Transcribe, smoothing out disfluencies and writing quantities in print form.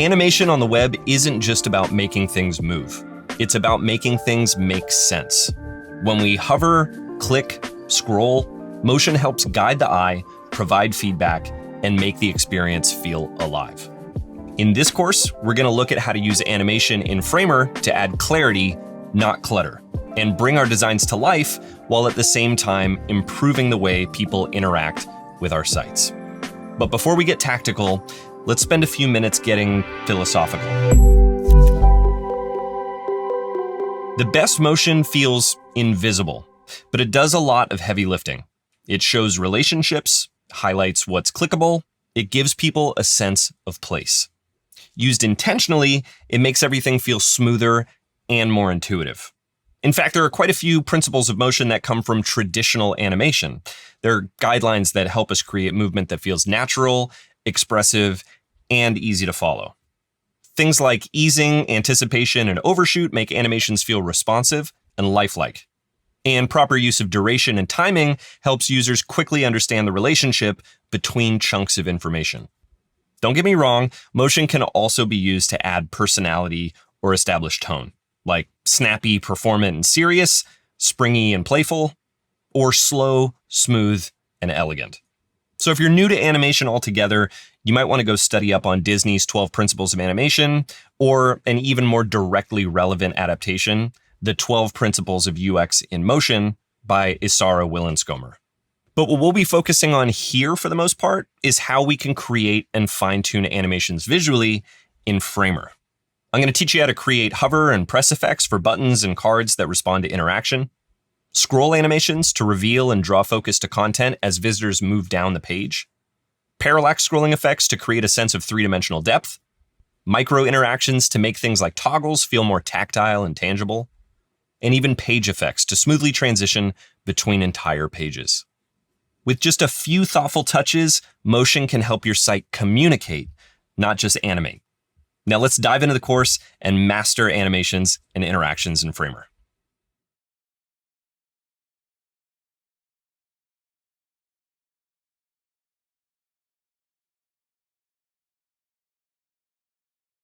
Animation on the web isn't just about making things move. It's about making things make sense. When we hover, click, scroll, motion helps guide the eye, provide feedback, and make the experience feel alive. In this course, we're going to look at how to use animation in Framer to add clarity, not clutter, and bring our designs to life while at the same time improving the way people interact with our sites. But before we get tactical, let's spend a few minutes getting philosophical. The best motion feels invisible, but it does a lot of heavy lifting. It shows relationships, highlights what's clickable, it gives people a sense of place. Used intentionally, it makes everything feel smoother and more intuitive. In fact, there are quite a few principles of motion that come from traditional animation. There are guidelines that help us create movement that feels natural, expressive, and easy to follow. Things like easing, anticipation, and overshoot make animations feel responsive and lifelike. And proper use of duration and timing helps users quickly understand the relationship between chunks of information. Don't get me wrong, motion can also be used to add personality or establish tone, like snappy, performant, and serious, springy and playful, or slow, smooth, and elegant. So if you're new to animation altogether, you might want to go study up on Disney's 12 Principles of Animation, or an even more directly relevant adaptation, The 12 Principles of UX in Motion by Issara Willenskomer. But what we'll be focusing on here for the most part is how we can create and fine-tune animations visually in Framer. I'm going to teach you how to create hover and press effects for buttons and cards that respond to interaction, scroll animations to reveal and draw focus to content as visitors move down the page, parallax scrolling effects to create a sense of three-dimensional depth, micro interactions to make things like toggles feel more tactile and tangible, and even page effects to smoothly transition between entire pages. With just a few thoughtful touches, motion can help your site communicate, not just animate. Now let's dive into the course and master animations and interactions in Framer.